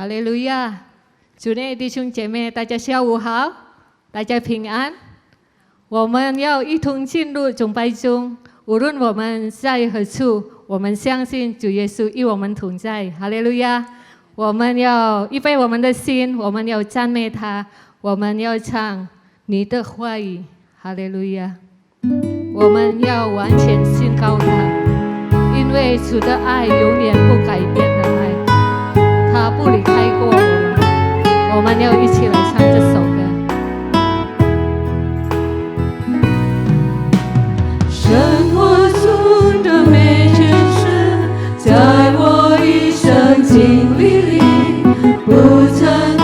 哈利路亚！主内弟兄姐妹，大家下午好，大家平安。我们要一同进入崇拜中，无论我们在何处，我们相信主耶稣与我们同在。哈利路亚！我们要预备我们的心，我们要赞美他，我们要唱你的话语。哈利路亚！我们要完全信靠他，因为主的爱永远不改变的爱。他不离开过我们要一起来唱这首歌。生活中的每件事，在我一生经历里，不曾对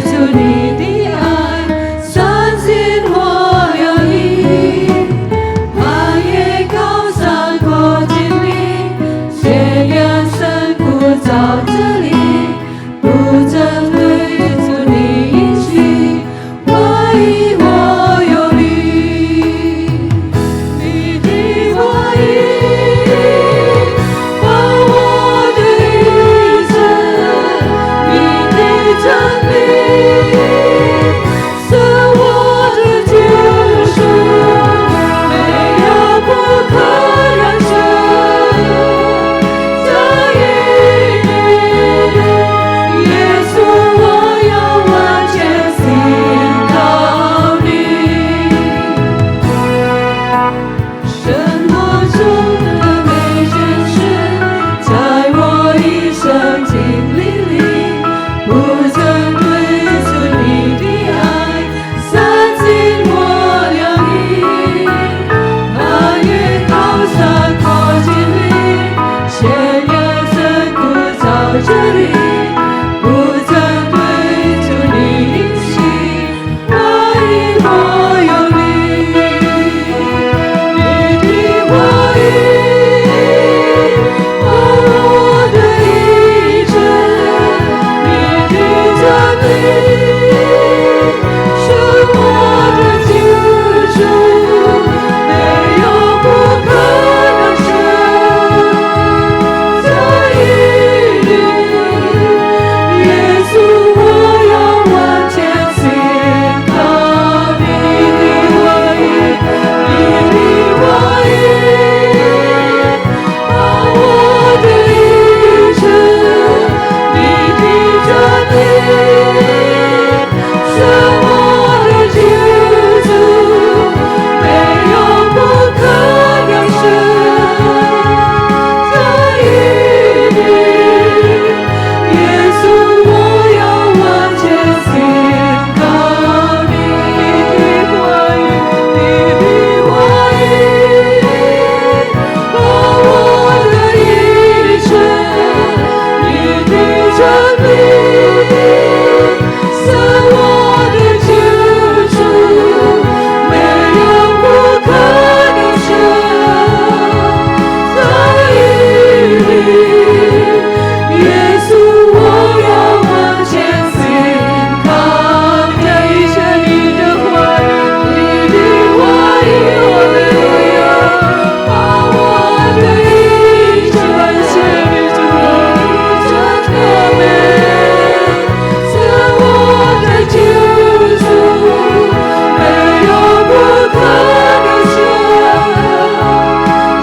主你的爱相信或犹豫，攀越高山过经历，血缘深谷到这里。不曾对主你应许，怀疑我有虑，你的话语把我的一生，你的真理是我的救赎，没有不可忍受，在于你。耶稣，我要完全信靠你。生活中的每件事，在我一生经历里，不曾对主你的爱相信或留意，攀越高山过经历，血缘深谷到这里。不曾对主你应许，怀疑我有虑，你的话语把我的一生，你的真理是我的救赎，没有不可忍受，在于你。耶稣，我要完全信靠你的话语，你的话语把我的一生，你的真理是我的救赎，没有不可忍受，在于你。耶稣，我要完全信靠你的话语，你的话语把我的一生，你的真理是我的救赎，没有不可忍受，在于你。耶稣，我要完全信靠你，谢谢你的话语，你的话语，把我的一生，感谢你主的真理是我的救赎，没有不可忍受，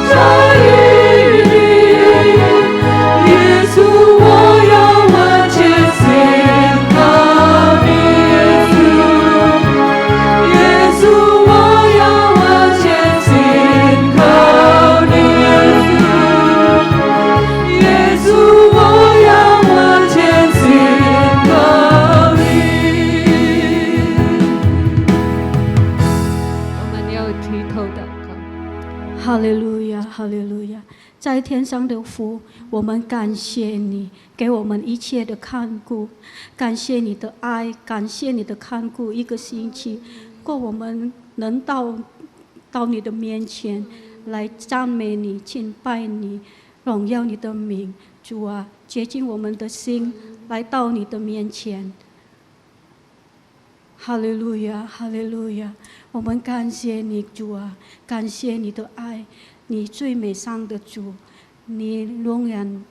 在于你。耶稣，我要完全信靠你，耶稣，我要完全信靠你，耶稣，我要完全信靠你。我们要低头祷告。哈利路亚，哈利路亚！在天上的父，我们感谢你给我们一切的看顾，感谢你的爱，感谢你的看顾。一个星期过，我们能到你的面前来赞美你、敬拜你、荣耀你的名。主啊，洁净我们的心，来到你的面前。哈利路亚，哈利路亚！我们感谢你，主啊，感谢你的爱，你最美善的主，你永远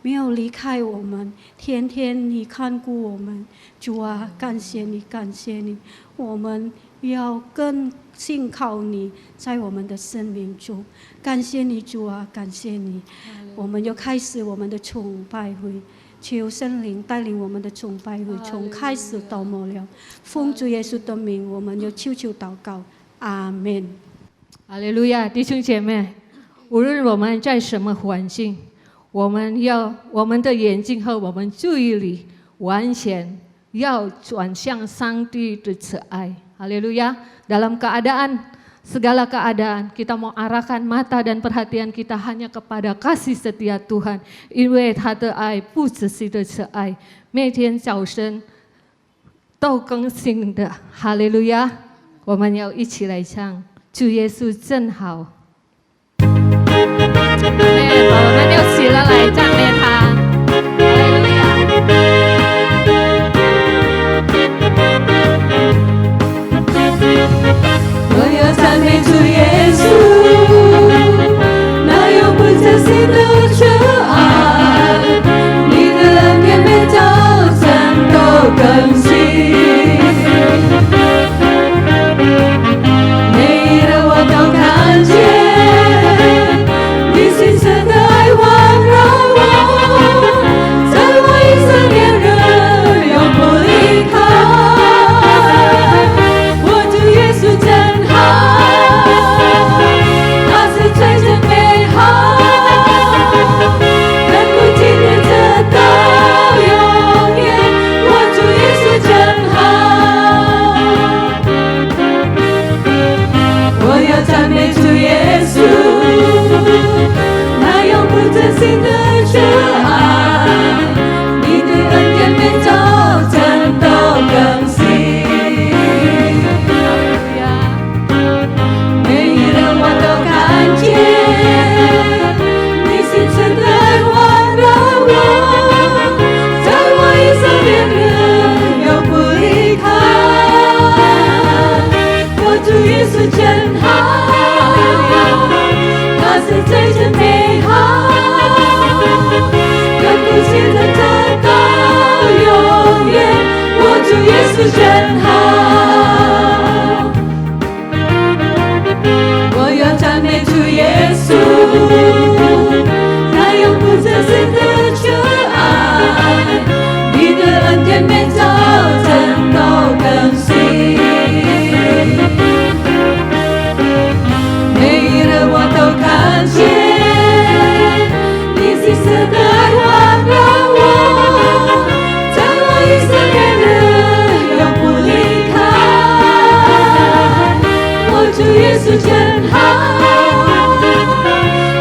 没有离开我们，天天你看顾我们。主啊，感谢你，感谢你，我们要更信靠你，在我们的生命中。感谢你，主啊，感谢你。我们又开始我们的崇拜会，求圣灵带领我们的崇拜会，从开始到末了。奉主耶稣的名，我们又求祷告，阿门。哈利路亚，弟兄姐妹，无论我们在什么环境，我们的眼睛和我们注意力完全要转向上帝的慈爱。Haleluya. Dalam segala keadaan kita mau arahkan mata dan perhatian kita hanya kepada kasih setia Tuhan， 因为他的爱不只是的慈爱，每天早晨都更新的。哈利路亚！我们要一起来唱，主耶稣真好。我们又起了来赞美他。哈利路亚！我要赞美主耶稣，那永不停息的慈爱，你的恩典每早晨都更新，每一日我都看见你深深的爱环绕我，在我一生恋人永不离开。我主耶稣真好，他是最真美好，能够纪念直到永远。我主耶稣真好，我要赞美主耶稣，那永不真心的慈爱，你的恩典每早晨都更新。每一日我都看见你深深的爱环绕我，在我一生恋人永不离开。我主耶稣真好，他是最真美好，永不现在直到永远。我主耶稣真好。我要赞美主耶稣，那永不真心的慈爱，你的恩典每早晨都更新，每一日我都看见你深深的爱环绕我，在我一生恋人永不离开。我主耶稣真好，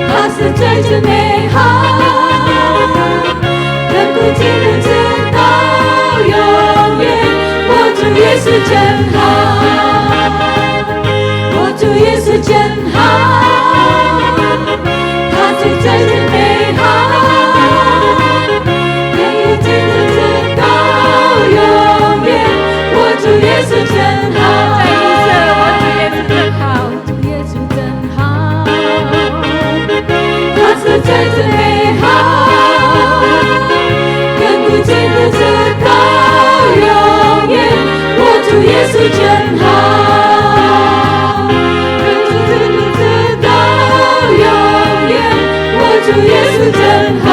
他是最真美好，能够纪念直到永远。我主耶稣真好，我主耶稣真好，他是最真美好，能够纪念直到永远。我主耶稣真好。他是最真美好，亘古坚定直到永远。我主耶稣真好，亘古坚定直到永远。我主耶稣真好，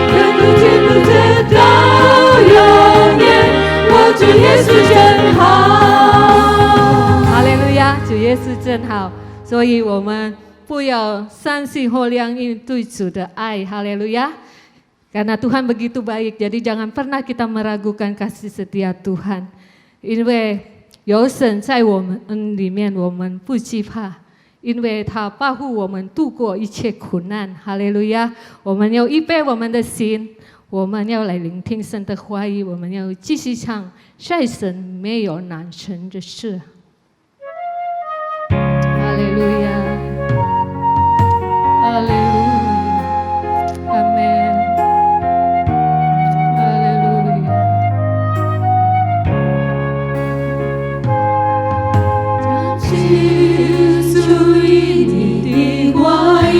亘古坚定直到永远。我主耶稣真好。哈利路亚，主耶稣真好，所以我们不要相信或量因对主的爱，哈利路亚。Karena Tuhan begitu baik, jadi jangan pernah kita meragukan kasih setia Tuhan. 因为有神在我们里面，我们不惧怕，因为他保护我们度过一切苦难，哈利路亚。我们要预备我们的心，我们要来聆听神的话语，我们要继续唱，在神没有难成的事。哈利路亚，哈利路亚，阿门，哈利路亚。将心属于你的话语，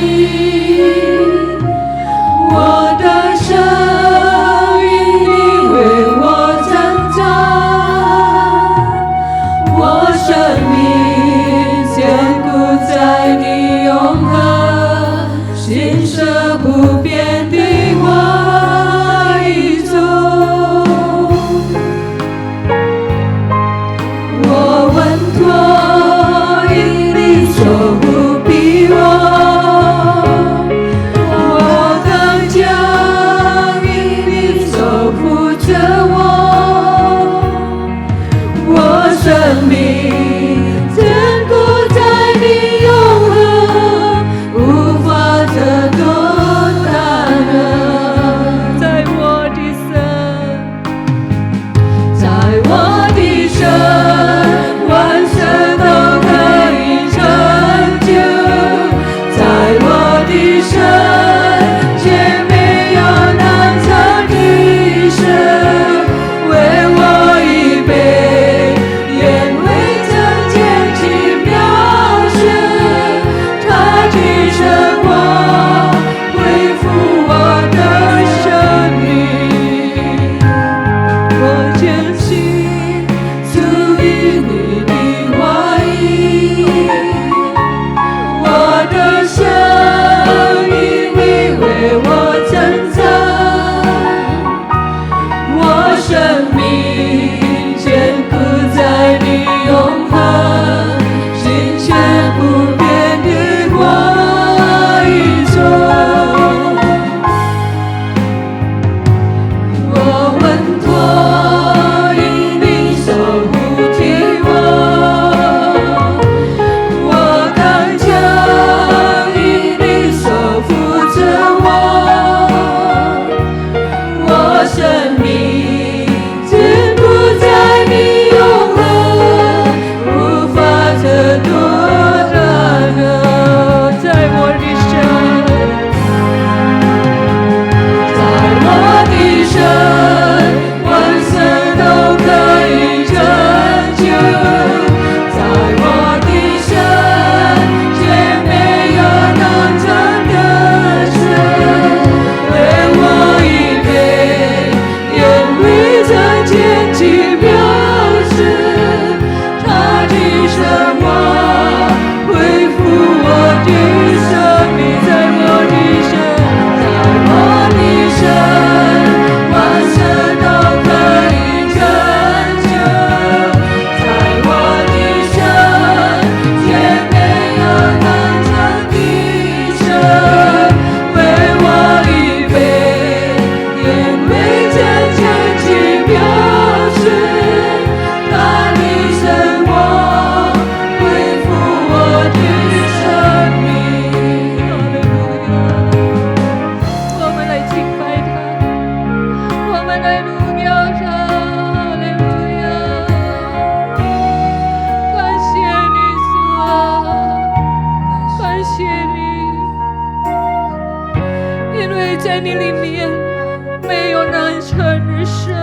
难成的事，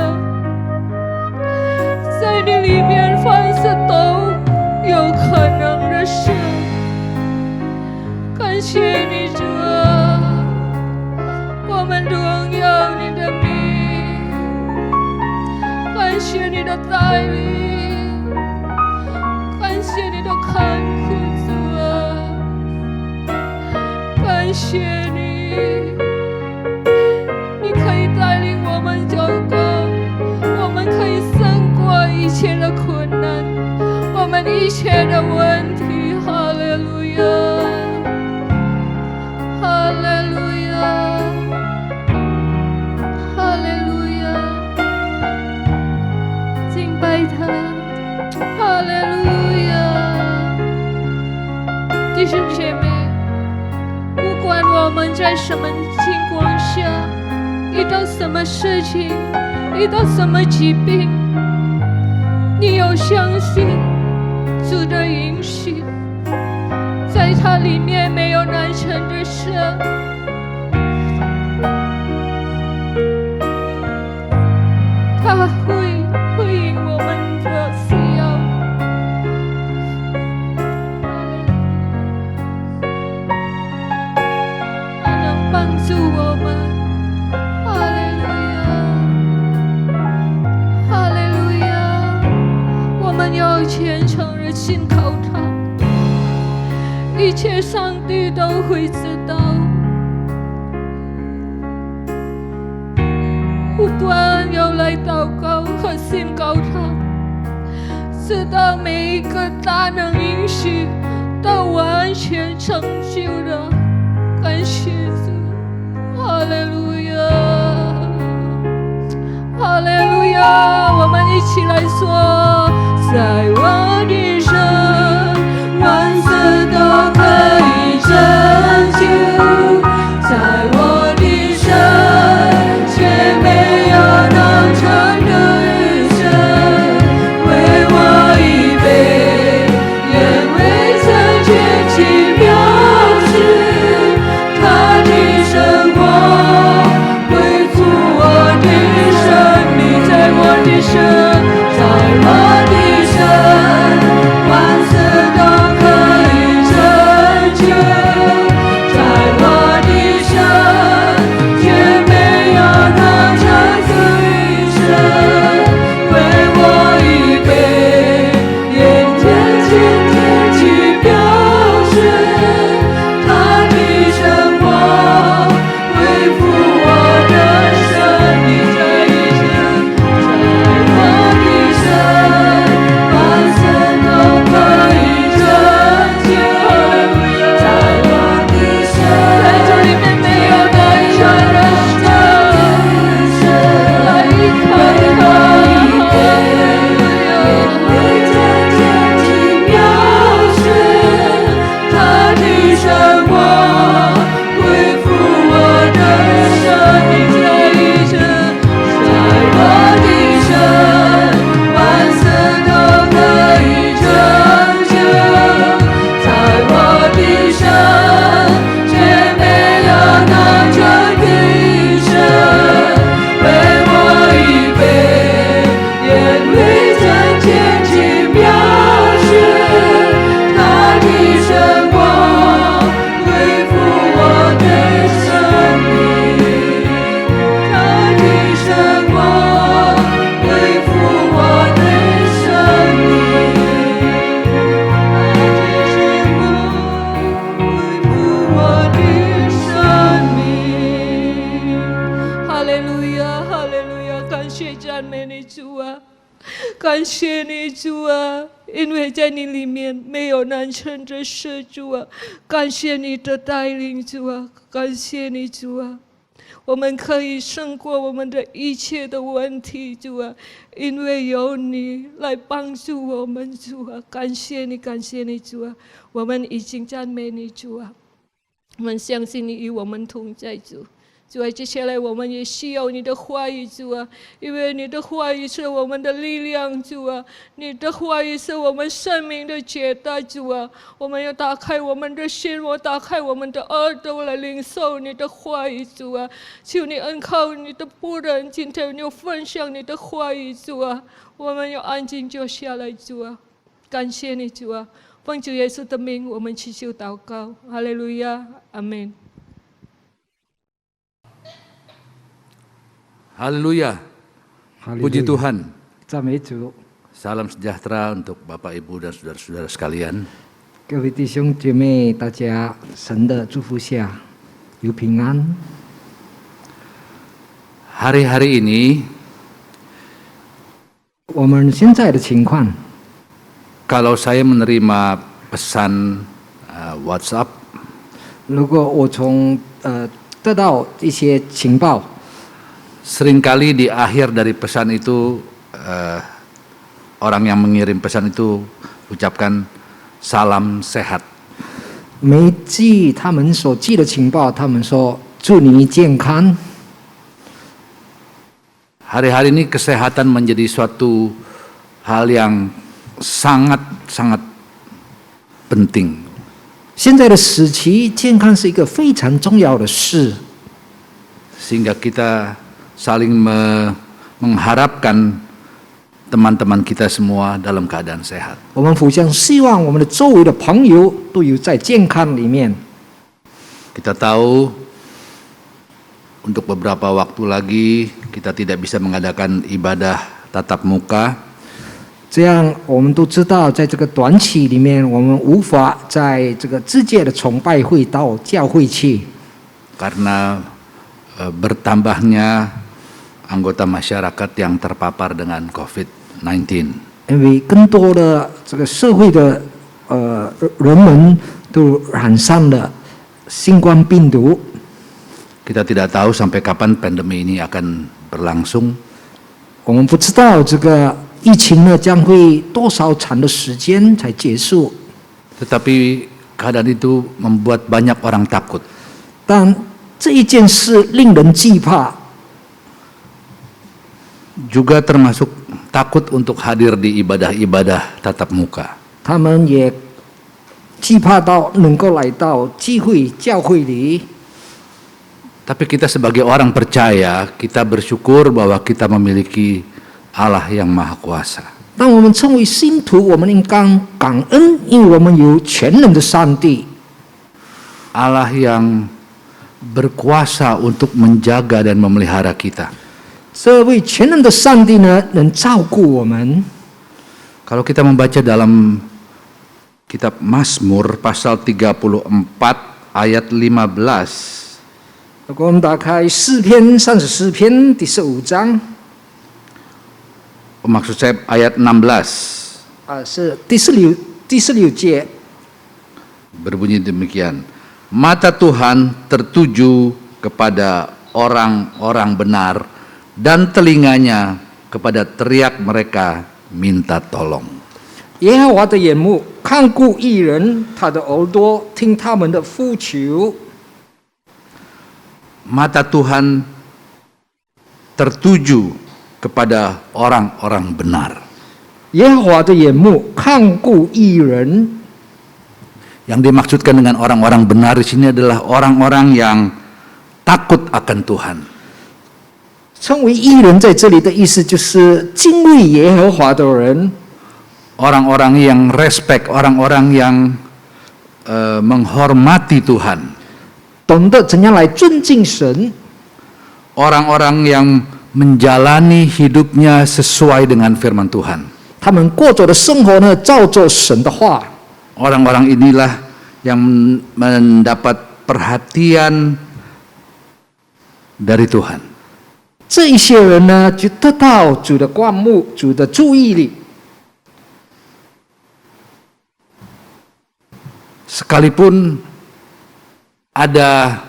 在你里面凡事都有可能的事。感谢你主啊，我们荣耀你的名，感谢你的带领，感谢你的看顾主啊，感谢你，你可以带领我们走过，我们可以胜过一切的困难，我们一切的问题。哈利路亚，哈利路亚，哈利路亚，敬拜他，哈利路亚。弟兄姐妹，不管我们在什么情况下，遇到什么事情，遇到什么疾病，你有相信主的允许，在他里面没有难成的事。他会应我们的需要。他能帮助我们。哈利路亚，哈利路亚！我们要虔诚地信靠他，一切上帝都会知道。不断要来祷告和信靠他，直到每一个大能应许都完全成就了。感谢主，哈利路亚，哈利路亚！我们一起来说，在我的生，万事都可以拯救，在我的生，却没有能成的余生，为我预备，愿为成全奇妙事，他的生活恢复我的生命，在我的生，在我的生，万事都可以拯救，在我的生，却没有能成就余生，为我预备，眼前天去表示，他的生活恢复我的生命，在一生，在我的生，万事都可以拯救，在我的生，在这里面没有难成的事，来依靠他，愿为这件奇妙事，他的生活恢复我的生命，在一生，在我的生，万事都可以拯救，在我的生，却没有能成的余生，为我预备，愿为这件奇妙事，他的生活恢复我的生命，他的生活恢复我的生命，他的生活恢复我的生命。哈利路亚，哈利路亚！感谢赞美你主啊，感谢你主啊，因为在你里面没有难成的事，主啊，感谢你的带领，主啊，感谢你主啊，我们可以胜过我们的一切的问题，主啊，因为有你来帮助我们，主啊，感谢你，感谢你，主啊，我们已经赞美你，主啊，我们相信你与我们同在，主，主啊，接下来我们也需要你的话语，主啊，因为你的话语是我们的力量，主啊，你的话语是我们生命的解答，主啊，我们要打开我们的心，我打开我们的耳朵来领受你的话语，主啊，求你恩靠你的仆人，今天要分享你的话语，主啊，我们要安静坐下来，主啊，感谢你，主啊，奉主耶稣的名，我们祈求祷告，哈利路亚，阿门。Haleluya. Puji Tuhan. 赞美主， Salam sejahtera untuk Bapak Ibu dan saudara-saudara sekalian. 各位弟兄姐妹，大家神的祝福下有平安。 Hari-hari ini 我们现在的情况， kalau saya menerima pesan WhatsApp 如果我从得到一些情报， seringkali di akhir dari pesan itu orang yang mengirim pesan itu ucapkan salam sehat. 每寄他们所寄的情报，他们说祝你健康。 Hari-hari ini kesehatan menjadi suatu hal yang sangat-sangat penting. 现在的时期，健康是一个非常重要的事， Sehingga kita saling mengharapkan teman-teman kita semua dalam keadaan sehat. 我们互相希望我们的周围的朋友都有在健康里面。 Kita tahu untuk beberapa waktu lagi kita tidak bisa mengadakan ibadah tatap muka 这样我们都知道，在这个短期里面，我们无法在这个直接的崇拜会到教会去， karena bertambahnya anggota masyarakat yang terpapar dengan COVID-19. 因为更多的这个社会的人们都染上了新冠病毒。 Kita tidak tahu sampai kapan pandemi ini akan berlangsung. 我们不知道这个疫情呢将会多少长的时间才结束， Tetapi keadaan itu membuat banyak orang takut. 但这一件事令人惧怕， Juga termasuk takut untuk hadir di ibadah-ibadah tatap muka. 他们也惧怕到能够来到聚会教会里。 Tapi kita sebagai orang percaya, kita bersyukur bahwa kita memiliki Allah yang Maha Kuasa. 当我们成为信徒，我们应当感恩，因为我们有全能的上帝， Allah yang berkuasa untuk menjaga dan memelihara kita. 这位全能的上帝呢，能照顾我们。 Kalau kita membaca dalam kitab Mazmur pasal 34 ayat 15, 如果我们打开诗篇34篇第15章， maksud saya ayat 16, 是第16节， berbunyi demikian. Mata Tuhan tertuju kepada orang-orang benar dan telinganya kepada teriak mereka minta tolong. 耶和华的眼目看顾义人，他的耳朵听他们的呼求。 Mata Tuhan tertuju kepada orang-orang benar. 耶和华的眼目看顾义人， Yang dimaksudkan dengan orang-orang benar di sini adalah orang-orang yang takut akan Tuhan. 称为义人在这里的意思就是敬畏耶和华的人， Orang-orang yang respect, orang-orang yang menghormati Tuhan. 懂得怎样来尊敬神， Orang-orang yang menjalani hidupnya sesuai dengan firman Tuhan. 他们过着的生活呢，照着神的话。 Orang-orang inilah yang mendapat perhatian dari Tuhan. 这一些人呢，就得到主的关目、主的注意力。 Sekalipun ada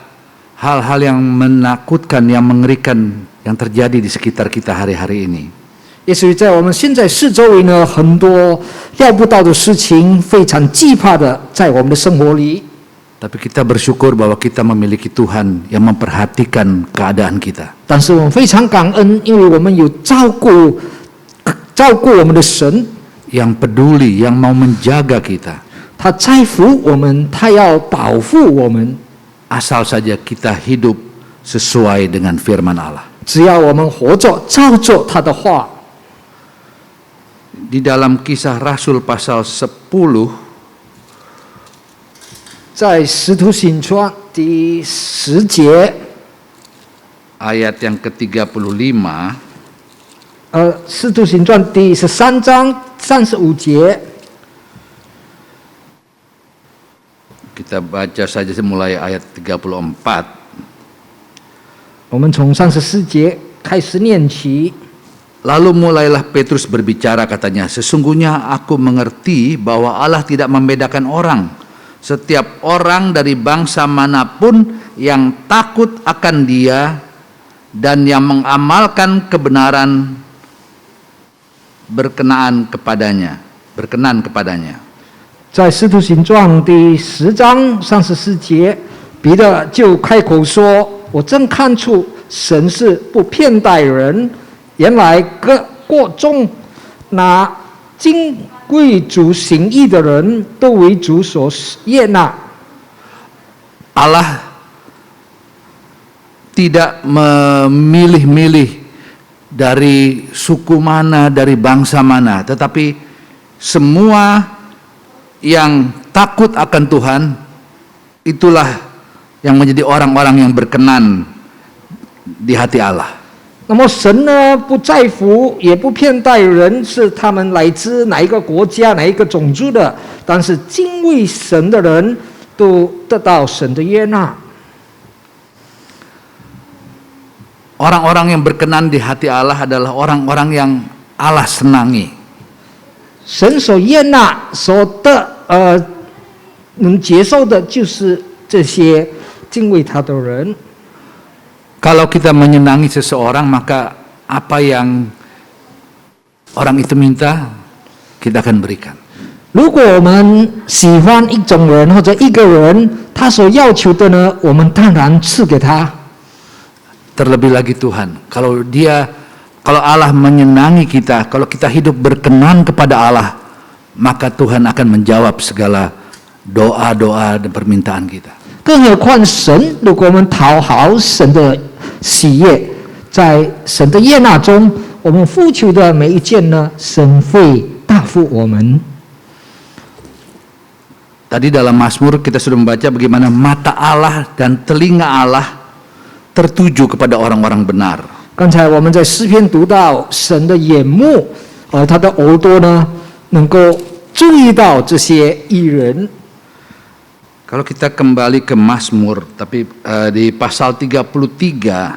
hal-hal yang menakutkan, yang mengerikan yang terjadi di sekitar kita hari-hari ini. 也许在我们现在四周围呢，很多料不到的事情，非常惧怕的在我们的生活里。Tapi kita bersyukur bahwa kita memiliki Tuhan yang memperhatikan keadaan kita. 但是我们非常感恩，因为我们有照顾我们的神， Yang peduli, yang mau menjaga kita. 他在乎我们，他要保护我们。 Asal saja kita hidup sesuai dengan firman Allah. 只要我们活着照着他的话， Di dalam Kisah Rasul pasal 10, 在使徒行传第10节， ayat yang ke-35, 使徒行传第13章35节， kita baca saja mulai ayat 34. 我们从34节开始念起。 Lalu mulailah Petrus berbicara, katanya, sesungguhnya aku mengerti bahwa Allah tidak membedakan orang. Setiap orang dari bangsa manapun yang takut akan Dia dan yang mengamalkan kebenaran berkenan kepadanya. 在使徒行传第10章34节，彼得就开口说：“我真看出神是不偏待人，原来各中那敬贵主行义的人都为主所悦纳。” Allah tidak memilih-milih dari suku mana, dari bangsa mana, tetapi semua yang takut akan Tuhan itulah yang menjadi orang-orang yang berkenan di hati Allah. 那么神呢，不在乎，也不偏待人，是他们来自哪一个国家、哪一个种族的，但是敬畏神的人都得到神的悦纳。 Orang-orang yang berkenan di hati Allah adalah orang-orang yang Allah senangi. 神所悦纳、能接受的，就是这些敬畏他的人。 Kalau kita menyenangi seseorang, maka apa yang orang itu minta, kita akan berikan. 如果我们喜欢一种人或者一个人，他所要求的呢，我们当然赐给他。 Terlebih lagi Tuhan, kalau Allah menyenangi kita, kalau kita hidup berkenan kepada Allah, maka Tuhan akan menjawab segala doa-doa dan permintaan kita. 更何况神，如果我们讨好神的喜悦，在神的悦纳中，我们付出的每一件呢，神会答复我们。 Tadi dalam Mazmur kita sudah membaca bagaimana mata Allah dan telinga Allah tertuju kepada orang-orang benar. 刚才我们在诗篇读到，神的眼目，他的耳朵呢，能够注意到这些义人。 Kalau kita kembali ke Mazmur, tapi di pasal 33,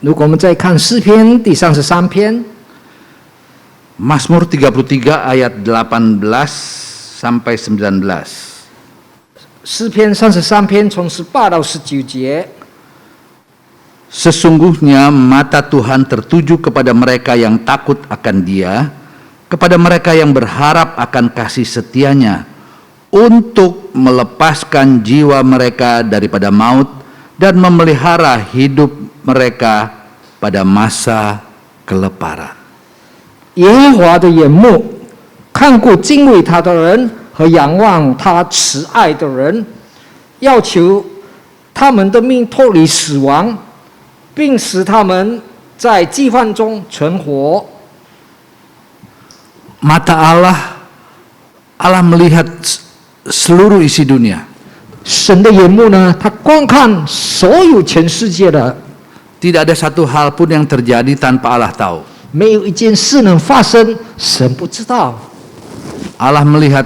如果我们再看诗篇第33篇， Mazmur 33 ayat 18 sampai 19. 诗篇33篇从18到19节。 Sesungguhnya mata Tuhan tertuju kepada mereka yang takut akan Dia, kepada mereka yang berharap akan kasih setianya, untuk melepaskan jiwa mereka daripada maut dan memelihara hidup mereka pada masa kelaparan. 耶和华的眼目看顾敬畏他的人和仰望他慈爱的人，要求他们的命脱离死亡，并使他们在饥荒中存活。 Mata Allah melihat seluruh isi dunia. 神的眼目呢，他观看所有全世界的， Tidak ada satu hal pun yang terjadi tanpa Allah tahu. 没有一件事能发生，神不知道。 Allah melihat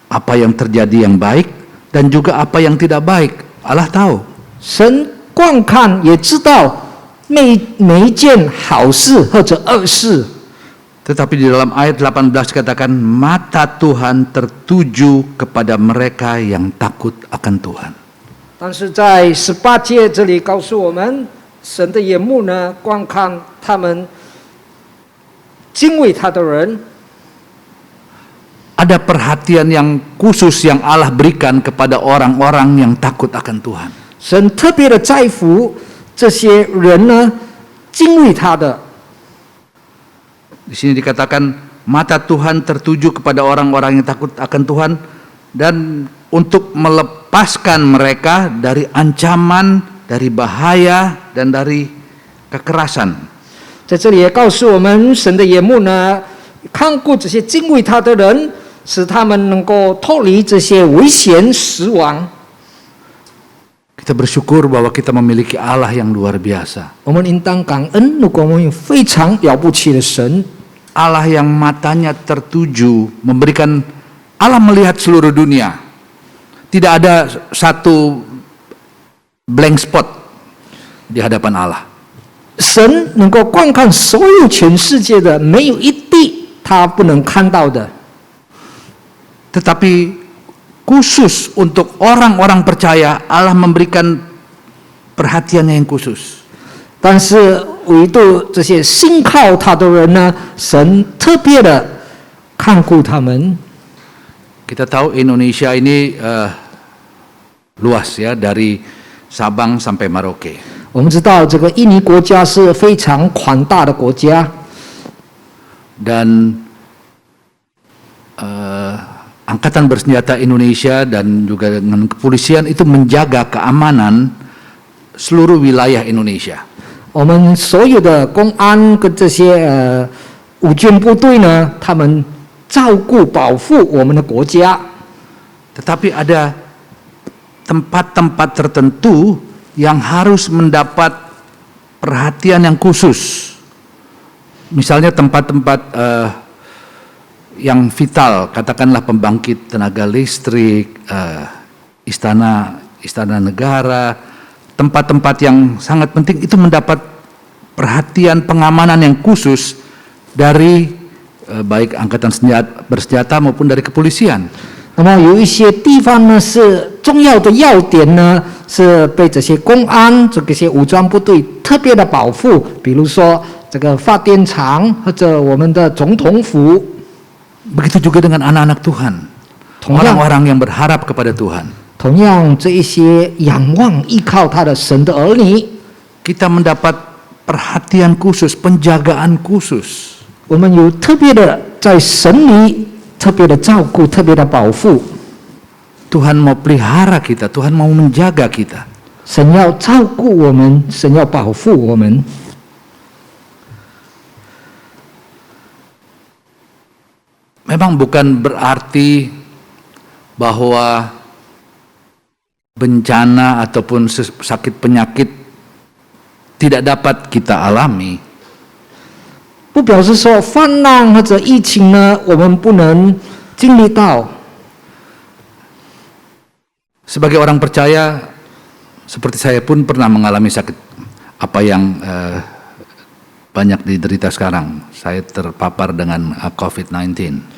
apa yang terjadi yang baik dan juga apa yang tidak baik. Allah tahu. 神观看也知道每一件好事或者恶事。 Tetapi di dalam ayat 18 katakan mata Tuhan tertuju kepada mereka yang takut akan Tuhan. 但是在18节这里告诉我们，神的眼目呢，观看他们敬畏他的人。ada perhatian yang khusus yang Allah berikan kepada orang-orang yang takut akan Tuhan. 神特别的在乎这些人呢，敬畏他的。 Di sini dikatakan mata Tuhan tertuju kepada orang-orang yang takut akan Tuhan dan untuk melepaskan mereka dari ancaman, dari bahaya dan dari kekerasan. 在这里也告诉我们，神的眼目呢，看顾这些敬畏他的人，使他们能够脱离这些危险、死亡。 Kita bersyukur bahwa kita memiliki Allah yang luar biasa. 我们应当感恩，如果我们有非常了不起的神， Allah yang matanya tertuju memberikan, Allah melihat seluruh dunia. Tidak ada satu blank spot di hadapan Allah. 神能够观看所有全世界的，没有一地他不能看到的。 Tetapi khusus untuk orang-orang percaya, Allah memberikan perhatian yang khusus. 但是唯独这些信靠他的人呢，神特别的看顾他们。 Kita tahu Indonesia ini luas ya, dari Sabang sampai Merauke. 我们知道这个印尼国家是非常宽大的国家， Dan Angkatan Bersenjata Indonesia dan juga dengan kepolisian itu menjaga keamanan seluruh wilayah Indonesia. 我们所有的公安跟这些武军部队呢，他们照顾保护我们的国家。 Tetapi ada tempat-tempat tertentu yang harus mendapat perhatian yang khusus. Misalnya tempat-tempat yang vital, katakanlah pembangkit tenaga listrik, istana negara, tempat-tempat yang sangat penting itu mendapat perhatian pengamanan yang khusus dari baik angkatan bersenjata maupun dari kepolisian. 那么有一些地方呢是重要的要点呢，是被这些公安这些武装部队特别的保护，比如说这个发电厂或者我们的总统府。 Begitu juga dengan anak-anak Tuhan, orang-orang yang berharap kepada Tuhan. 同样，这一些仰望依靠他的神的儿女， Kita mendapat perhatian khusus, penjagaan khusus. 我们有特别的在神里特别的照顾，特别的保护。 Tuhan mau pelihara kita, Tuhan mau menjaga kita. 神要照顾我们，神要保护我们。 Memang bukan berarti bahwa bencana ataupun sakit penyakit tidak dapat kita alami. 不表示说泛滥或者疫情呢，我们不能经历到。 Sebagai orang percaya, seperti saya pun pernah mengalami sakit apa yang banyak diderita sekarang. Saya terpapar dengan COVID-19.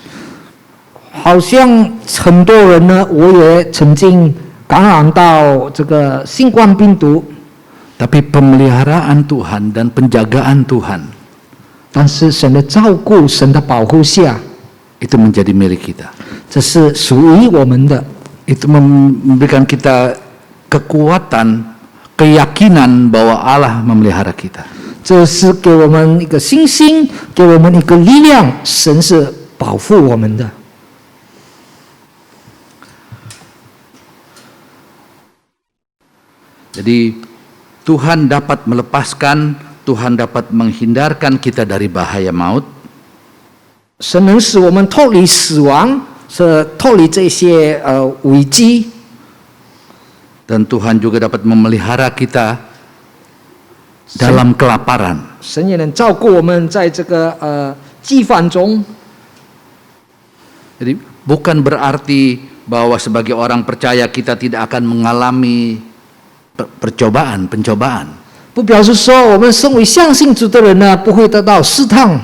好像很多人呢，我也曾经感染到这个新冠病毒， Tapi pemeliharaan Tuhan dan penjagaan Tuhan 但是神的照顾、神的保护下， itu menjadi milik kita. 这是属于我们的。 Itu memberikan kita kekuatan, keyakinan bahwa Allah memelihara kita. 这是给我们一个信心，给我们一个力量，神是保护我们的。 Jadi Tuhan dapat melepaskan, Tuhan dapat menghindarkan kita dari bahaya maut. 神能使我们脱离死亡，是脱离这些危机。 Dan Tuhan juga dapat memelihara kita dalam kelaparan. 神也能照顾我们在这个饥荒中。 Jadi bukan berarti bahwa sebagai orang percaya kita tidak akan mengalami pencobaan. 不表示说我们身为相信主的人呢，不会得到试探。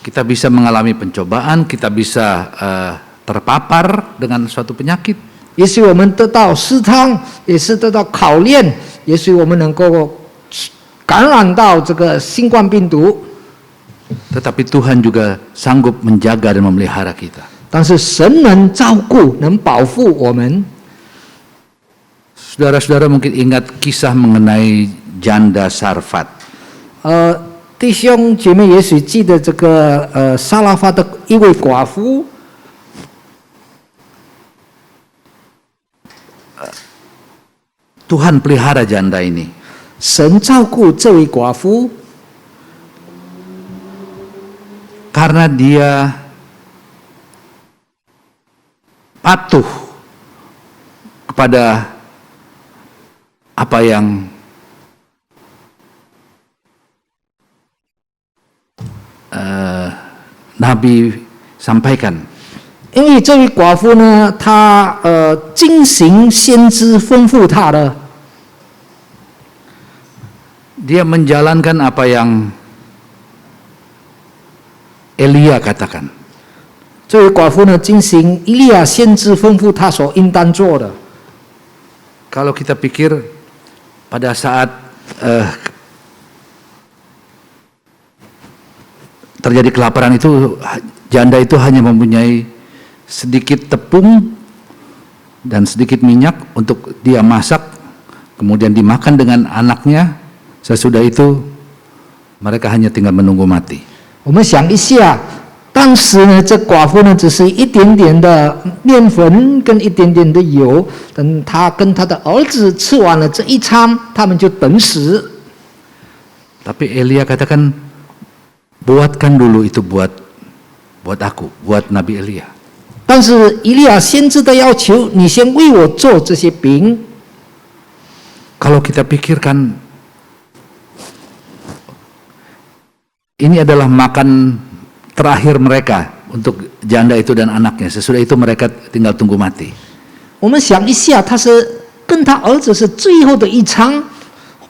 Kita bisa mengalami pencobaan, kita bisa terpapar dengan suatu penyakit. 也许我们得到试探，也是得到考验，也许我们能够感染到这个新冠病毒。 Tetapi Tuhan juga sanggup menjaga dan memelihara kita. 但是神能照顾，能保护我们。 Saudara-saudara mungkin ingat kisah mengenai janda Sarfat. 弟兄姐妹也许记得这个撒拉法的一位寡妇， Tuhan pelihara janda ini. 神照顾这位寡妇， Karena dia patuh kepada apa yang Nabi sampaikan. 因为这位寡妇呢，她精行先知吩咐她的， Dia menjalankan apa yang Elia katakan. 这位寡妇呢，精行以利亚先知吩咐她所应当做的。 Kalau kita pikir pada saat terjadi kelaparan itu, janda itu hanya mempunyai sedikit tepung dan sedikit minyak untuk dia masak, kemudian dimakan dengan anaknya. Sesudah itu mereka hanya tinggal menunggu mati. 我们想一下，当时呢，这寡妇呢，只是一点点的面粉跟一点点的油，等她跟她的儿子吃完了这一餐，他们就等死。 Tapi Elia katakan, buatkan dulu itu buat aku, buat Nabi Elia. 但是以利亚先知的要求，你先为我做这些饼。 Kalau kita pikirkan, ini adalah makan terakhir mereka untuk janda itu dan anaknya. Sesudah itu mereka tinggal tunggu mati. 我们想一下，他是跟他儿子是最后的一餐，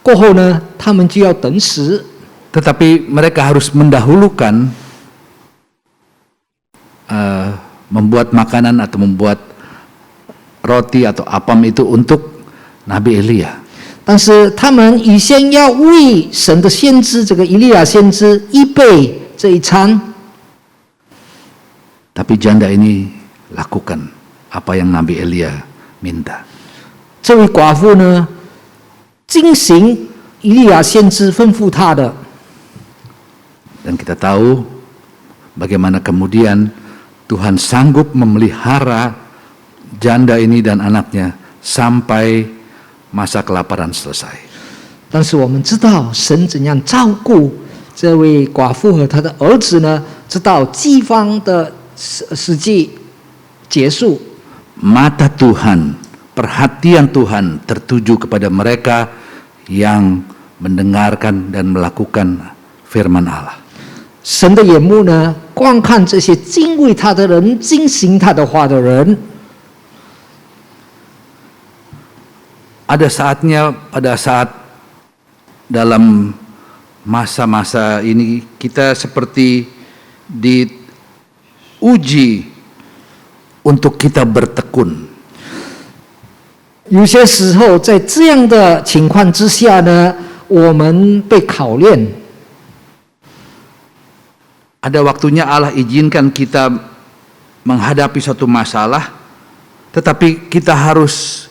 过后呢，他们就要等死。 Tetapi mereka harus mendahulukan membuat makanan atau membuat roti atau apam itu untuk Nabi Elia. 但是他们预先要为神的先知这个以利亚先知预备这一餐。 Tapi janda ini lakukan apa yang Nabi Elia minta. 这位寡妇呢，精行以利亚先知吩咐她的。 Dan kita tahu bagaimana kemudian Tuhan sanggup memelihara janda ini dan anaknya sampai masa kelaparan selesai. 但是我们知道神怎样照顾这位寡妇和她的儿子呢？直到饥荒的时期结束。 Mata Tuhan, perhatian Tuhan tertuju kepada mereka yang mendengarkan dan melakukan firman Allah. 神的眼目呢，观看这些敬畏他的人、遵行他的话的人。 Ada saatnya pada saat dalam masa-masa ini kita seperti diuji untuk kita bertekun. 有些时候，在这样的情况之下呢，我们被考验。 Ada waktunya Allah izinkan kita menghadapi suatu masalah, tetapi kita harus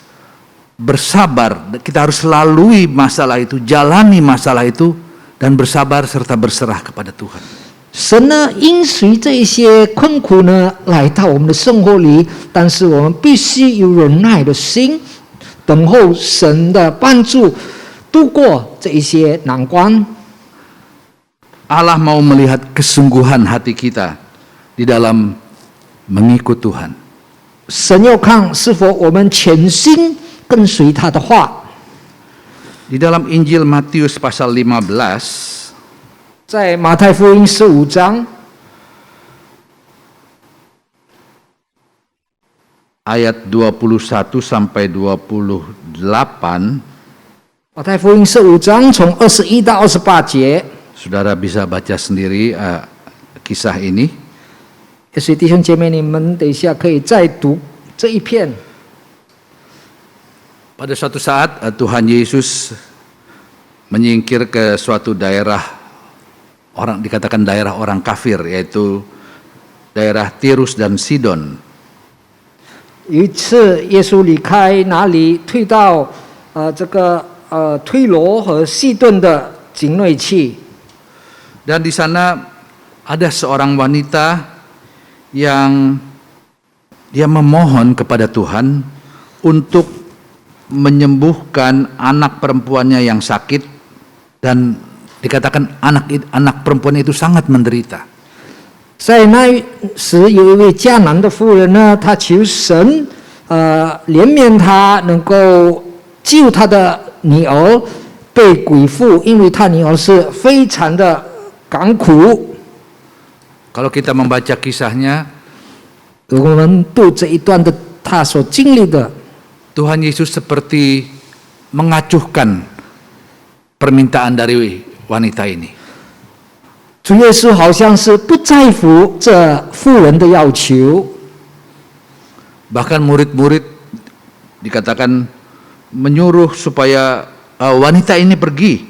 bersabar, kita harus lalui masalah itu, jalani masalah itu, dan bersabar serta berserah kepada Tuhan. 神呢，允许这一些困苦呢来到我们的生活里，但是我们必须有忍耐的心，等候神的帮助，度过这一些难关。 Allah mau melihat kesungguhan hati kita di dalam mengikut Tuhan. 神要看是否我们全心跟随他的话。 Di dalam Injil Matius pasal 15, 在马太福音15章 ayat 21 sampai 28, 马太福音15章从21到28节。 saudara bisa baca sendiri kisah ini. 也许弟兄姐妹，你们等一下可以再读这一篇。 Pada suatu saat Tuhan Yesus menyingkir ke suatu daerah, dikatakan daerah orang kafir, yaitu daerah Tirus dan Sidon. 有一次，耶稣离开那里，退到推罗和西顿的境内去。 Dan di sana ada seorang wanita yang dia memohon kepada Tuhan untuk menyembuhkan anak perempuannya yang sakit, dan dikatakan anak perempuan itu sangat menderita. 在那时，有一位迦南的妇人呢，她求神，怜悯她，能够救她的女儿被鬼附，因为她女儿是非常的感苦。 Kalau kita membaca kisahnya, 我们读这一段的她所经历的， Tuhan Yesus seperti mengacuhkan permintaan dari wanita ini. 主耶稣好像是不在乎这妇人的要求， Bahkan murid-murid dikatakan menyuruh supaya wanita ini pergi,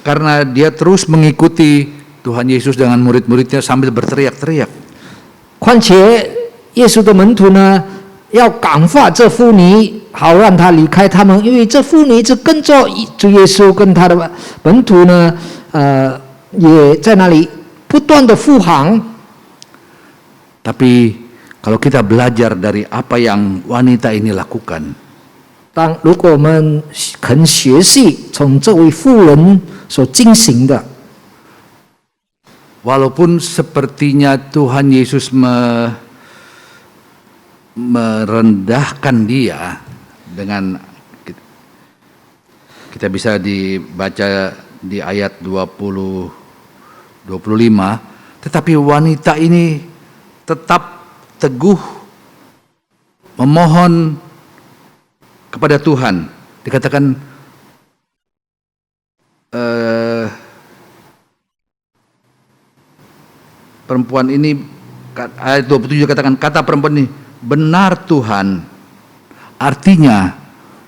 karena dia terus mengikuti Tuhan Yesus dengan murid-muridnya sambil berteriak-teriak. 况且耶稣的门徒呢，要感化这妇女，好让她离开他们，因为这妇女一直跟着主耶稣跟他的门徒呢，也在那里不断的护航。 Tapi kalau kita belajar dari apa yang wanita ini lakukan, 如果我们肯学习从这位妇人所进行的， walaupun sepertinya Tuhan Yesus merendahkan dia dengan, kita bisa dibaca di ayat 25, tetapi wanita ini tetap teguh memohon kepada Tuhan. Dikatakan perempuan ini, ayat 27 katakan, kata perempuan ini, benar Tuhan. Artinya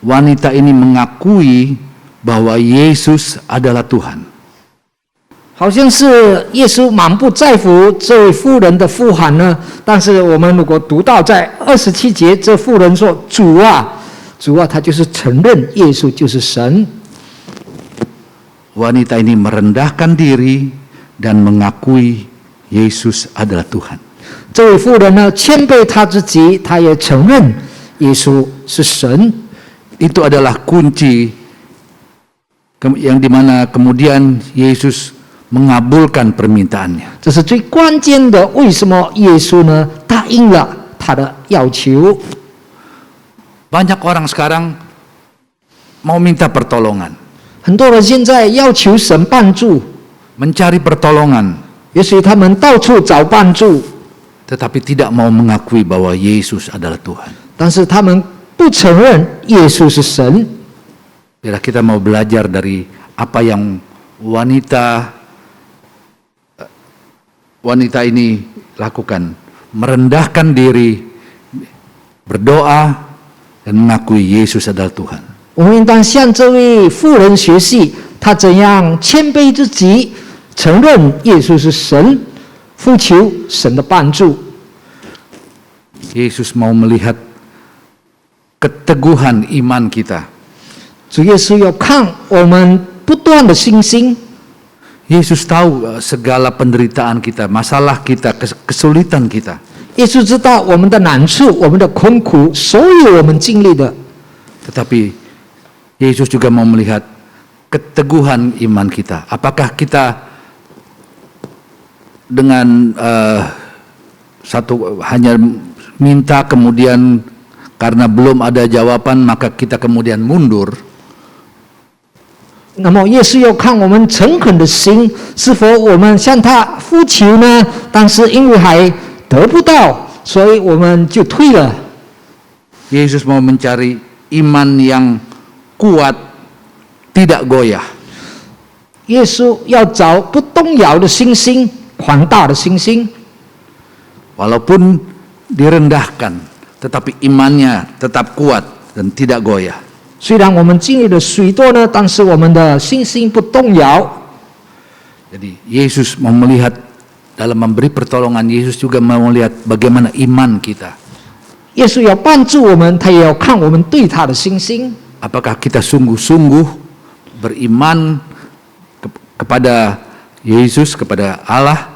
wanita ini mengakui bahwa Yesus adalah Tuhan. 好像是耶稣满不在乎这位妇人的呼喊呢。但是我们如果读到在27节，这妇人说：“主啊，主啊！”他就是承认耶稣就是神。 Wanita ini merendahkan diri dan mengakui Yesus adalah Tuhan. 这位妇人呢，谦卑他自己，他也承认耶稣是神。 Itu adalah kunci yang dimana kemudian Yesus mengabulkan permintaannya. 这是最关键的。为什么耶稣呢答应了他的要求？ Banyak orang sekarang mau minta pertolongan, 很多人现在要求神帮助， mencari pertolongan, 也许他们到处找帮助， tetapi tidak mau mengakui bahwa Yesus adalah Tuhan. 但是他们不承认耶稣是神。 Bila kita mau belajar dari apa yang wanita ini lakukan, merendahkan diri, berdoa, dan mengakui Yesus adalah Tuhan. 我们应当向这位妇人学习，她怎样谦卑自己，承认耶稣是神，呼求神的帮助。 Yesus mau melihat keteguhan iman kita. 主耶稣要看我们不断的信心。 Yesus tahu segala penderitaan kita, masalah kita, kesulitan kita. 耶稣知道我们的难处，我们的困苦，所有我们经历的。 Tetapi Yesus juga mau melihat keteguhan iman kita. Apakah kita dengan hanya minta kemudian karena belum ada jawaban maka kita kemudian mundur. 那么耶稣要看我们诚恳的心，是否我们向他呼求呢？但是因为还得不到，所以我们就退了。 Yesus mau mencari iman yang kuat, tidak goyah. 耶稣要找不动摇的信心，宽大的信心。 Walaupun direndahkan, tetapi imannya tetap kuat dan tidak goyah. 虽然我们经历了许多呢，但是我们的信心不动摇。 Jadi Yesus mau melihat dalam memberi pertolongan, Yesus juga mau melihat bagaimana iman kita. 耶稣要帮助我们，他也要看我们对他的信心。 Apakah kita sungguh-sungguh beriman kepada Yesus, kepada Allah?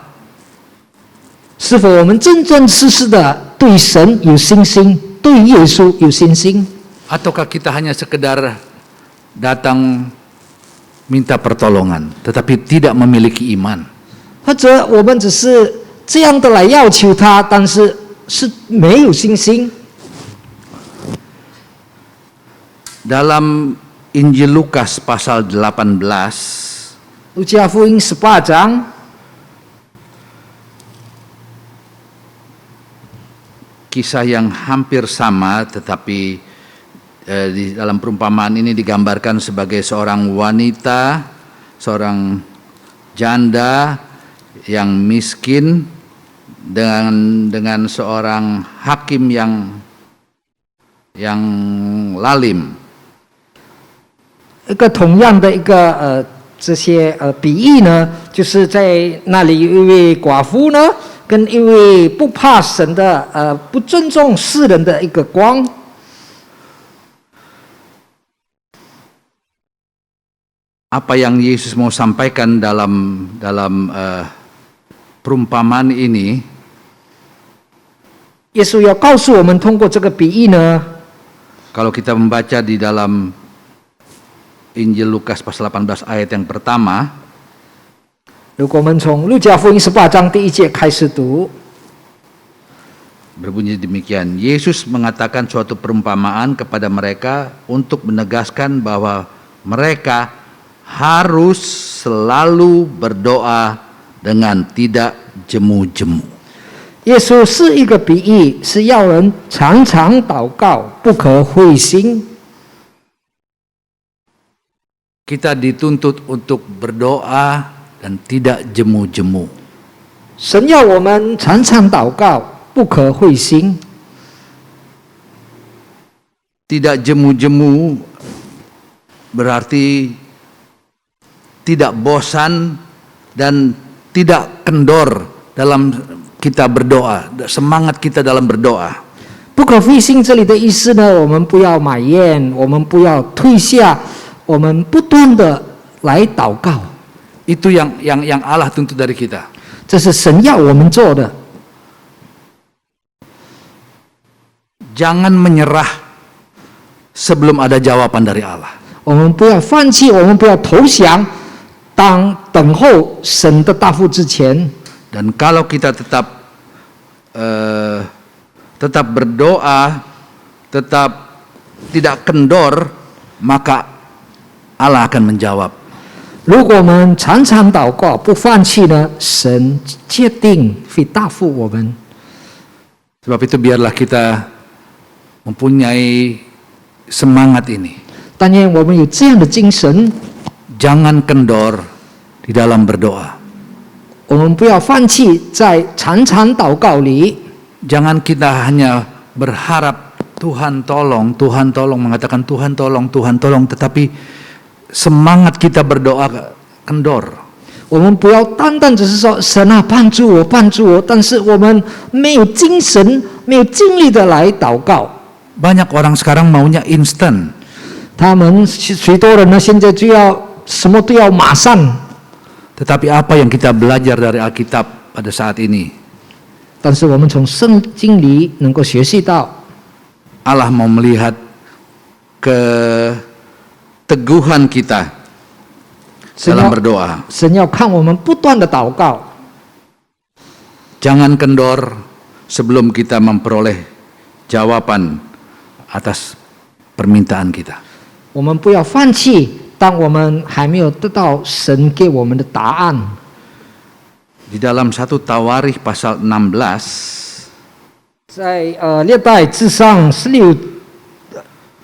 是否我们真真实实的对神有信心，对耶稣有信心？ Ataukah kita hanya sekedar datang minta pertolongan, tetapi tidak memiliki iman? 或者我们只是这样的来要求他，但是是没有信心？ Dalam Injil Lukas pasal 18, 路加福音18章， kisah yang hampir sama, tetapi di dalam perumpamaan ini digambarkan sebagai seorang wanita, seorang janda yang miskin dengan seorang hakim yang lalim. 一个同样的一个这些比喻呢，就是在那里有一位寡妇呢，跟一位不怕神的不尊重世人的一个光。 Apa yang Yesus mau sampaikan dalam perumpamaan ini? 耶稣要告诉我们，通过这个比喻呢， Kalau kita membaca di dalam Injil Lukas pasal 18 ayat yang pertama, 如果我们从路加福音18章第1节开始读， berbunyi demikian. Yesus mengatakan suatu perumpamaan kepada mereka untuk menegaskan bahwa mereka harus selalu berdoa dengan tidak jemu-jemu. 耶稣是一个比喻，是要人常常祷告，不可灰心。 Kita dituntut untuk berdoa dan tidak jemu-jemu. 神要我们常常祷告，不可灰心。 Tidak jemu-jemu berarti tidak bosan dan tidak kendor dalam kita berdoa, semangat kita dalam berdoa. 不可灰心，这里的意思呢，我们不要埋怨，我们不要退下，我们不断的来祷告。 Itu yang Allah tuntut dari kita. 这是神要我们做的。 Jangan menyerah sebelum ada jawaban dari Allah. 我们不要放弃，我们不要投降，当等候神的答复之前。 Dan kalau kita tetap berdoa, tetap tidak kendor, maka Allah akan menjawab. 如果我们常常祷告，不放弃呢，神决定会答复我们。 Sebab itu biarlah kita mempunyai semangat ini. 但愿我们有这样的精神， Jangan kendor di dalam berdoa. 我们不要放弃在常常祷告里。 Jangan kita hanya berharap Tuhan tolong, mengatakan Tuhan tolong, tetapi semangat kita berdoa kendor. 我们不要单单只是说神啊帮助我，帮助我，但是我们没有精神、没有精力的来祷告。 Banyak orang sekarang maunya instan. 他们许多人呢，现在就要什么都要马上。 Tetapi apa yang kita belajar dari Alkitab pada saat ini? 但是我们从圣经里能够学习到， Allah mau melihat keteguhan kita dalam berdoa. 神要看我们不断的祷告。 Jangan kendor sebelum kita memperoleh jawaban atas permintaan kita. 我们不要放弃，当我们还没有得到神给我们的答案。 Di dalam 1 Tawarikh pasal 16, 在历代志上16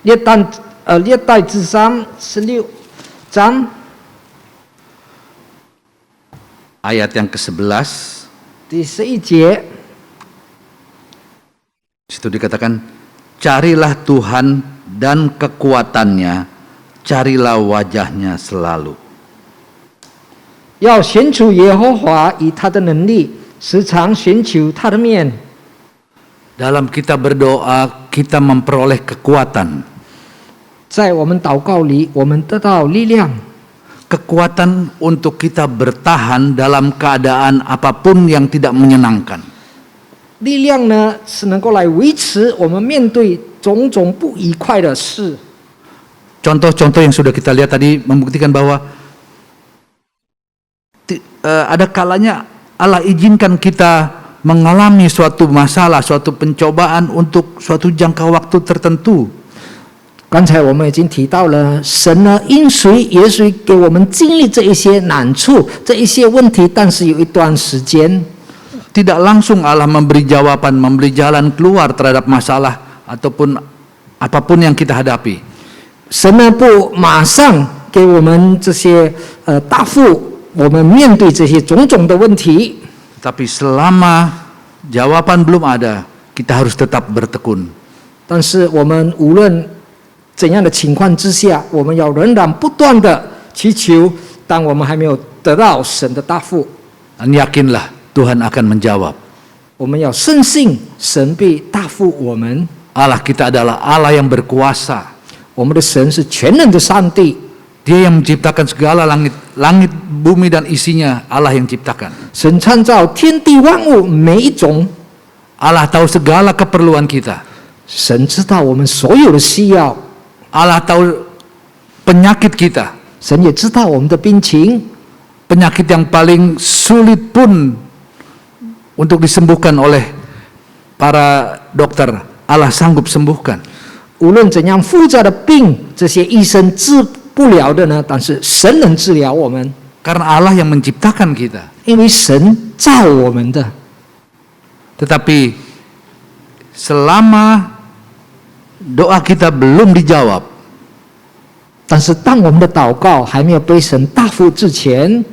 历代志上16章 ayat yang ke-11, 第11节， situ dikatakan, carilah Tuhan dan kekuatannya, carilah wajahnya selalu. 要寻求耶和华以他的能力，时常寻求他的面。 Dalam kita berdoa, kita memperoleh kekuatan. 在我们祷告里，我们得到力量， Kekuatan untuk kita bertahan dalam keadaan apapun yang tidak menyenangkan. 力量呢是能够来维持我们面对种种不愉快的事。 Contoh-contoh yang sudah kita lihat tadi membuktikan bahwa ada kalanya Allah izinkan kita mengalami suatu masalah, suatu pencobaan untuk suatu jangka waktu tertentu. 刚才我们已经提到了，神呢因随也许给我们经历这一些难处、这一些问题，但是有一段时间， Tidak langsung Allah memberi jawaban, memberi jalan keluar terhadap masalah ataupun apapun yang kita hadapi. 神呢不马上给我们这些答复，我们面对这些种种的问题。 Tapi selama jawaban belum ada, kita harus tetap bertekun. 但是我们无论怎样的情况之下，我们要仍然不断的祈求，当我们还没有得到神的答复， Dan yakinlah Tuhan akan menjawab. 我们要深信神必答复我们。 Allah kita adalah Allah yang berkuasa. 我们的神是全能的上帝， Dia yang menciptakan segala langit, bumi dan isinya. Allah yang ciptakan. 神创造天地万物每一种， Allah tahu segala keperluan kita. 神知道我们所有的需要， Allah tahu penyakit kita. 神也知道我们的病情。 Penyakit yang paling sulit pun untuk disembuhkan oleh para dokter, Allah sanggup sembuhkan. 无论怎样复杂的病，这些医生治不了的呢，但是神能治疗我们， Karena Allah yang menciptakan kita. 因为神造我们的。 Tetapi selama doa kita belum dijawab, 但是当我们的祷告还没有被神答复之前，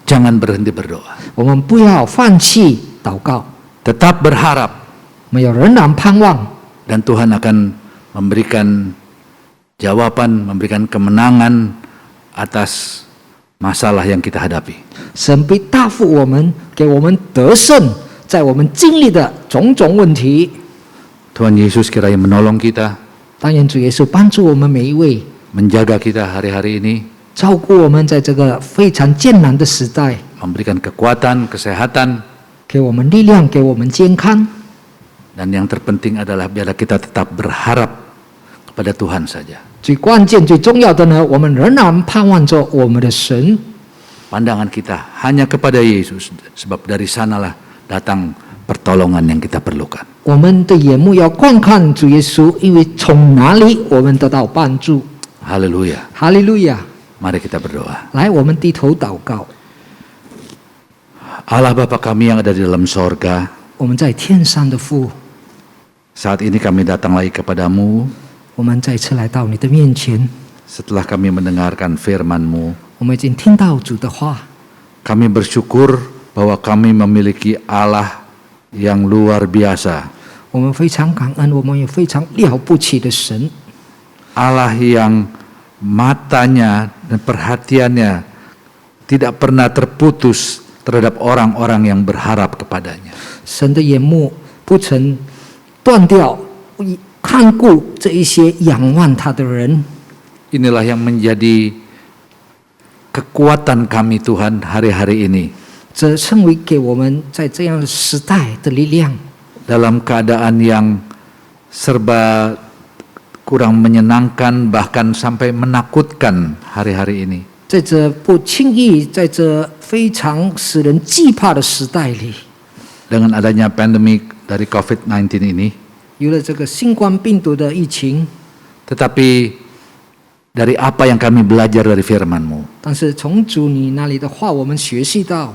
jangan berhenti berdoa. 我们不要放弃祷告， Tetap berharap 我们要仍然盼望， dan Tuhan akan memberikan jawaban, memberikan kemenangan atas masalah yang kita hadapi. 神必答复我们，给我们得胜，在我们经历的种种问题。 Tuhan Yesus kiranya menolong kita, 当然，主耶稣帮助我们每一位， menjaga kita hari-hari ini, 照顾我们在这个非常艰难的时代， memberikan kekuatan, kesehatan, 给我们力量，给我们健康。 dan yang terpenting adalah biarlah kita tetap berharap kepada Tuhan saja. 最关键、最重要的呢，我们仍然盼望着我们的神。 Pandangan kita hanya kepada Yesus, sebab dari sanalah datang pertolongan yang kita perlukan. 我们的眼目要观看主耶稣，因为从哪里我们得到帮助。 Haleluya. 哈利路亚！ Mari kita berdoa. 来，我们低头祷告。 Allah Bapa kami yang ada di dalam sorga, 我们在天上的父， saat ini kami datang lagi kepadamu 我们再次来到你的面前， setelah kami mendengarkan firman-Mu. 我们已经听到主的话， Kami bersyukur bahwa kami memiliki Allah yang luar biasa. 我们非常感恩，我们有非常了不起的神， Allah yang matanya dan perhatiannya tidak pernah terputus terhadap orang-orang yang berharap kepadanya. 神的眼目不曾断掉，看顾这一些仰望他的人。 Inilah yang menjadi kekuatan kami Tuhan hari-hari ini. 这成为给我们在这样的时代的力量。 Dalam keadaan yang serba kurang menyenangkan, bahkan sampai menakutkan hari-hari ini. 在这不轻易，在这非常使人惧怕的时代里， Dengan adanya pandemi dari COVID-19 ini, 有了这个新冠病毒的疫情， tetapi dari apa yang kami belajar dari firman-Mu, 但是从主你那里的话，我们学习到，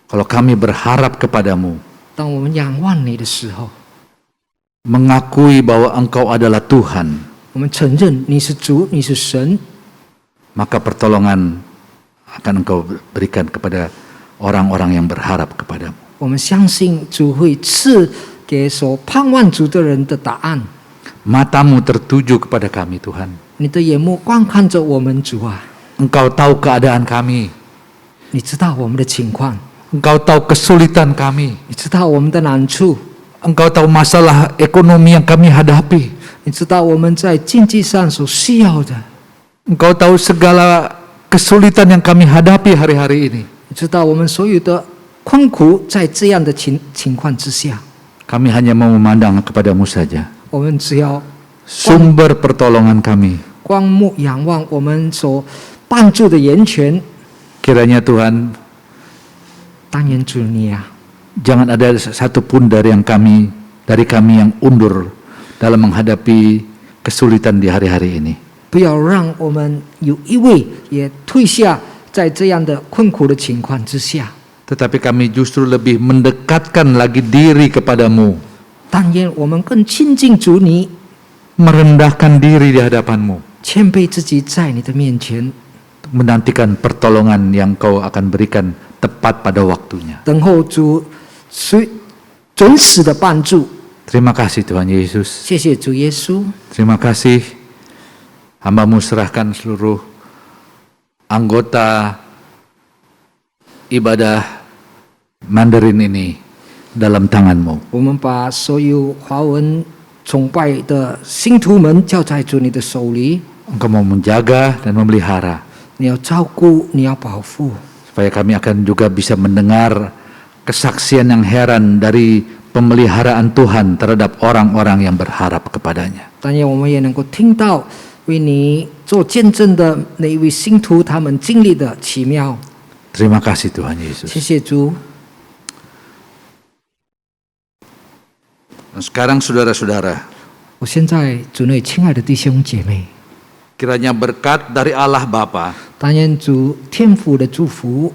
kalau kami berharap kepadamu, 当我们仰望你的时候， mengakui bahwa Engkau adalah Tuhan, 我们承认你是主，你是神， maka pertolongan akan Engkau berikan kepada orang-orang yang berharap kepadamu. 我们相信主会赐给所盼望主的人的答案。 Matamu tertuju kepada kami Tuhan. 你的眼目观看着我们主啊， Engkau tahu keadaan kami. 你知道我们的情况， Engkau tahu kesulitan kami. 你知道我们的难处， Engkau tahu masalah ekonomi yang kami hadapi. 你知道我们在经济上所需要的， Engkau tahu segala kesulitan yang kami hadapi hari-hari ini. 你知道我们所有的困苦，在这样的情况之下， Kami hanya mau memandang kepadamu saja. 我们只要 Sumber pertolongan kami. 光目仰望我们所帮助的源泉。 Kiranya Tuhan, 但愿主你啊， jangan ada satupun dari kami yang undur dalam menghadapi kesulitan di hari-hari ini. 不要让我们有一位也退下，在这样的困苦的情况之下。 Tetapi kami justru lebih mendekatkan lagi diri kepadamu. 但愿我们更亲近主你， Merendahkan diri di hadapanmu. 谦卑自己在你的面前， Menantikan pertolongan yang kau akan berikan tepat pada waktunya. 等候主准时的帮助。 Terima kasih Tuhan Yesus. 谢谢主耶稣， Terima kasih. Hamba-Mu serahkan seluruh anggota ibadah Mandarin ini dalam tangan-Mu. 我们把所有华文崇拜的信徒们交在主你的手里， Engkau mau menjaga dan memelihara 你要照顾，你要保护， supaya kami akan juga bisa mendengar kesaksian yang heran dari pemeliharaan Tuhan terhadap orang-orang yang berharap kepadanya. 但愿我们也能够听到为你做见证的那一位信徒他们经历的奇妙。 Terima kasih Tuhan 谢 Yesus. 谢主。 Dan sekarang saudara-saudara, 我现在主内亲爱的弟兄姐妹， kiranya berkat dari Allah Bapa, 但愿主天父的祝福，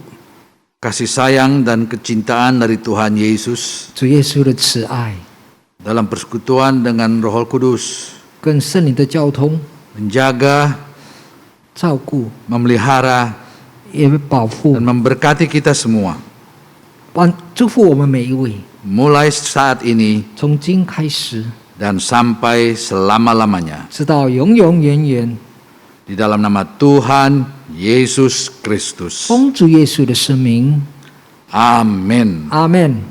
kasih sayang dan kecintaan dari Tuhan Yesus 主耶稣的慈爱， dalam persekutuan dengan Roh Kudus 跟圣灵的交通、 menjaga, 照顾， memelihara 也保护 dan， memberkati kita semua 祝福我们每一位， mulai saat ini 从今开始， dan sampai selama-lamanya 直到永永远远。 di dalam nama Tuhan Yesus Kristus. 奉主耶稣的圣名， Amin. 阿门。